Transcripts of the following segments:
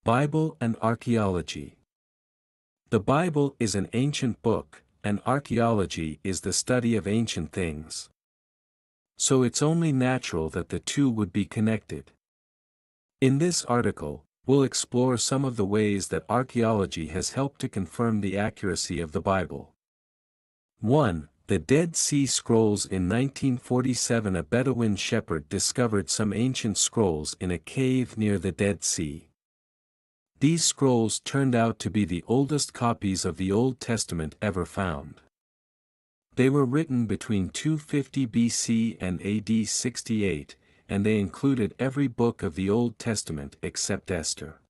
Bible and Archaeology. The Bible is an ancient book, and archaeology is the study of ancient things. So it's only natural that the two would be connected. In this article, we'll explore some of the ways that archaeology has helped to confirm the accuracy of the Bible. 1. The Dead Sea Scrolls. In 1947, a Bedouin shepherd discovered some ancient scrolls in a cave near the Dead Sea. These scrolls turned out to be the oldest copies of the Old Testament ever found. They were written between 250 BC and AD 68, and they included every book of the Old Testament except Esther.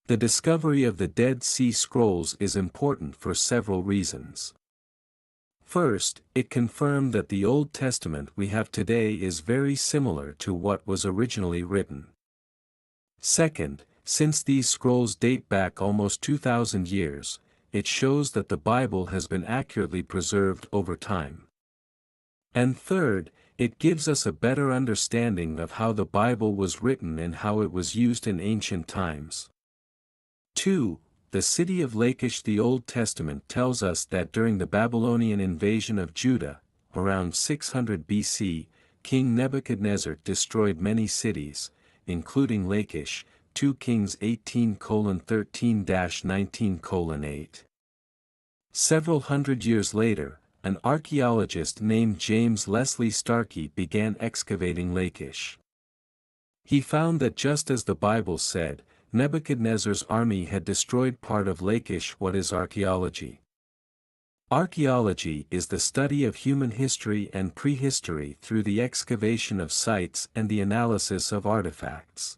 The discovery of the Dead Sea Scrolls is important for several reasons. First, it confirmed that the Old Testament we have today is very similar to what was originally written. Second, since these scrolls date back almost 2,000 years, it shows that the Bible has been accurately preserved over time. And third, it gives us a better understanding of how the Bible was written and how it was used in ancient times. 2. The city of Lachish. The Old Testament tells us that during the Babylonian invasion of Judah, around 600 BC, King Nebuchadnezzar destroyed many cities, including Lachish, 2 Kings 18:13-19:8. Several hundred years later, an archaeologist named James Leslie Starkey began excavating Lachish. He found that just as the Bible said, Nebuchadnezzar's army had destroyed part of Lachish. What is archaeology? Archaeology is the study of human history and prehistory through the excavation of sites and the analysis of artifacts.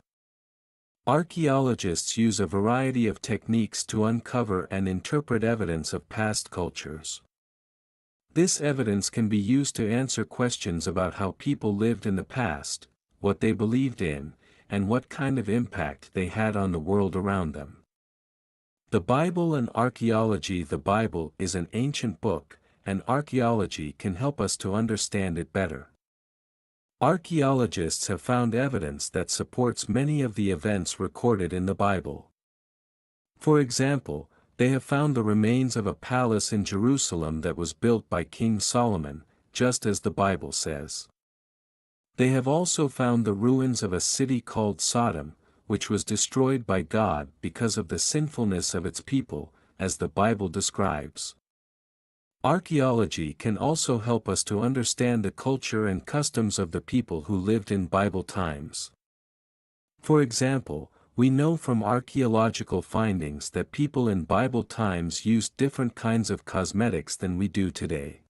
Archaeologists use a variety of techniques to uncover and interpret evidence of past cultures. This evidence can be used to answer questions about how people lived in the past, what they believed in, and what kind of impact they had on the world around them. The Bible and Archaeology. The Bible is an ancient book, and archaeology can help us to understand it better. Archaeologists have found evidence that supports many of the events recorded in the Bible. For example, they have found the remains of a palace in Jerusalem that was built by King Solomon, just as the Bible says. They have also found the ruins of a city called Sodom, which was destroyed by God because of the sinfulness of its people, as the Bible describes. Archaeology can also help us to understand the culture and customs of the people who lived in Bible times. For example, we know from archaeological findings that people in Bible times used different kinds of cosmetics than we do today.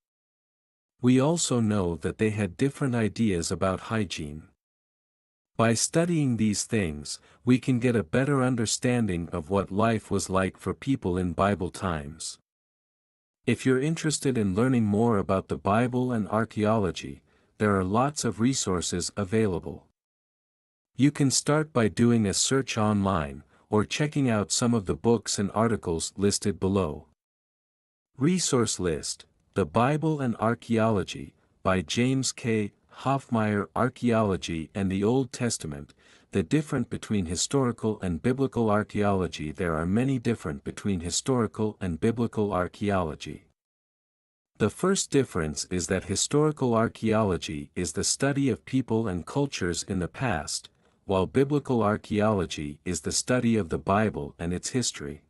We also know that they had different ideas about hygiene. By studying these things, we can get a better understanding of what life was like for people in Bible times. If you're interested in learning more about the Bible and archaeology, there are lots of resources available. You can start by doing a search online, or checking out some of the books and articles listed below. Resource list: The Bible and Archaeology, by James K. Hoffmeyer. Archaeology and the Old Testament, the difference between historical and biblical archaeology. There are many different between historical and biblical archaeology. The first difference is that historical archaeology is the study of people and cultures in the past, while biblical archaeology is the study of the Bible and its history.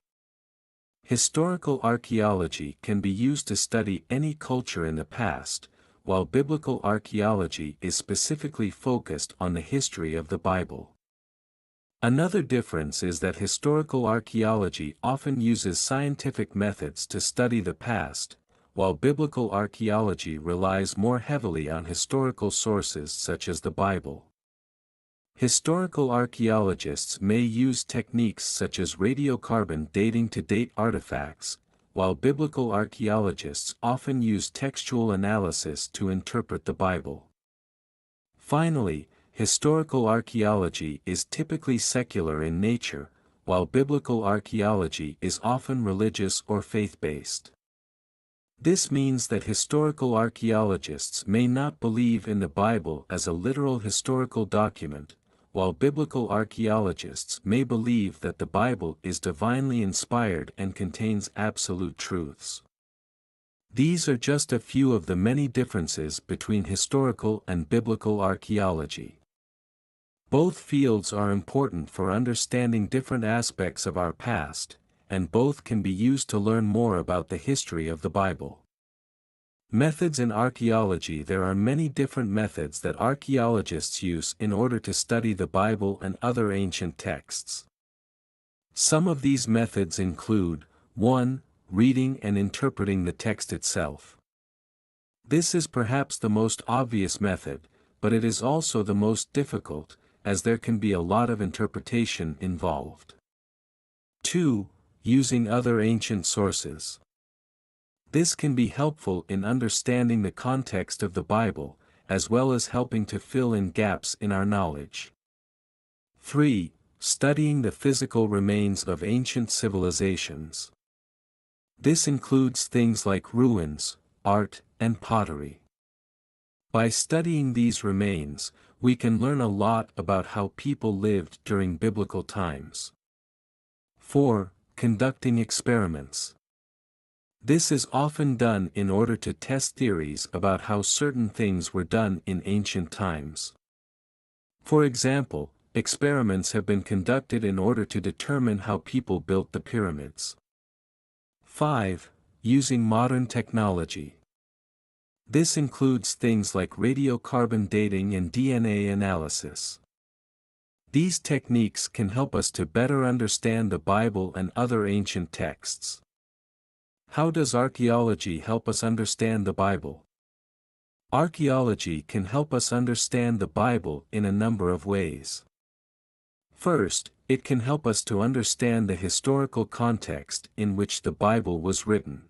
Historical archaeology can be used to study any culture in the past, while biblical archaeology is specifically focused on the history of the Bible. Another difference is that historical archaeology often uses scientific methods to study the past, while biblical archaeology relies more heavily on historical sources such as the Bible. Historical archaeologists may use techniques such as radiocarbon dating to date artifacts, while biblical archaeologists often use textual analysis to interpret the Bible. Finally, historical archaeology is typically secular in nature, while biblical archaeology is often religious or faith-based. This means that historical archaeologists may not believe in the Bible as a literal historical document, while biblical archaeologists may believe that the Bible is divinely inspired and contains absolute truths. These are just a few of the many differences between historical and biblical archaeology. Both fields are important for understanding different aspects of our past, and both can be used to learn more about the history of the Bible. Methods in archaeology. There are many different methods that archaeologists use in order to study the Bible and other ancient texts. Some of these methods include: 1. Reading and interpreting the text itself. This is perhaps the most obvious method, but it is also the most difficult, as there can be a lot of interpretation involved. 2. Using other ancient sources. This can be helpful in understanding the context of the Bible, as well as helping to fill in gaps in our knowledge. 3. Studying the physical remains of ancient civilizations. This includes things like ruins, art, and pottery. By studying these remains, we can learn a lot about how people lived during biblical times. 4. Conducting experiments. This is often done in order to test theories about how certain things were done in ancient times. For example, experiments have been conducted in order to determine how people built the pyramids. 5. Using modern technology. This includes things like radiocarbon dating and DNA analysis. These techniques can help us to better understand the Bible and other ancient texts. How does archaeology help us understand the Bible? Archaeology can help us understand the Bible in a number of ways. First, it can help us to understand the historical context in which the Bible was written.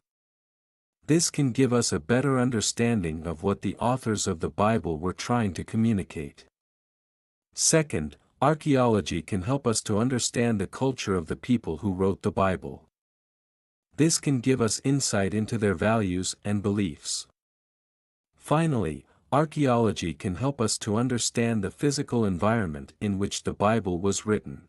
This can give us a better understanding of what the authors of the Bible were trying to communicate. Second, archaeology can help us to understand the culture of the people who wrote the Bible. This can give us insight into their values and beliefs. Finally, archaeology can help us to understand the physical environment in which the Bible was written.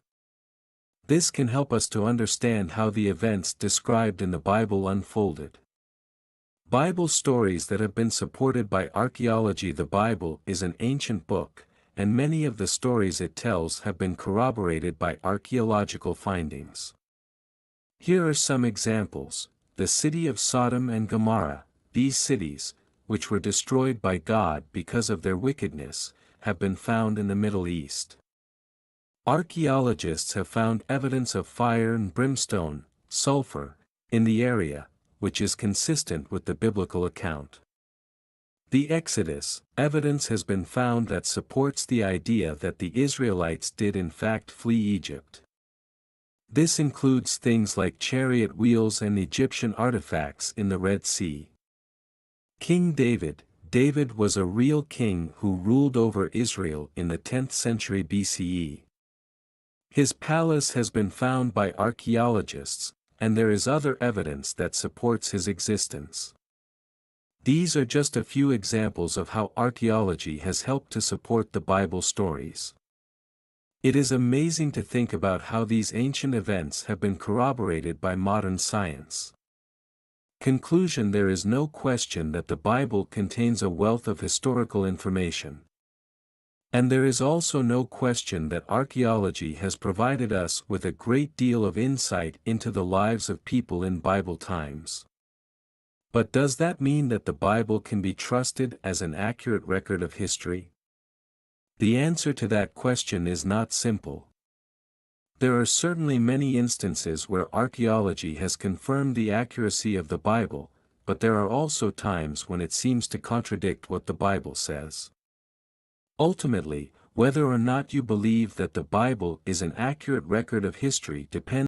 This can help us to understand how the events described in the Bible unfolded. Bible stories that have been supported by archaeology. The Bible is an ancient book, and many of the stories it tells have been corroborated by archaeological findings. Here are some examples: the city of Sodom and Gomorrah. These cities, which were destroyed by God because of their wickedness, have been found in the Middle East. Archaeologists have found evidence of fire and brimstone, sulfur, in the area, which is consistent with the biblical account. The Exodus, evidence has been found that supports the idea that the Israelites did in fact flee Egypt. This includes things like chariot wheels and Egyptian artifacts in the Red Sea. King David. David was a real king who ruled over Israel in the 10th century BCE. His palace has been found by archaeologists, and there is other evidence that supports his existence. These are just a few examples of how archaeology has helped to support the Bible stories. It is amazing to think about how these ancient events have been corroborated by modern science. Conclusion: there is no question that the Bible contains a wealth of historical information. And there is also no question that archaeology has provided us with a great deal of insight into the lives of people in Bible times. But does that mean that the Bible can be trusted as an accurate record of history? The answer to that question is not simple. There are certainly many instances where archaeology has confirmed the accuracy of the Bible, but there are also times when it seems to contradict what the Bible says. Ultimately, whether or not you believe that the Bible is an accurate record of history depends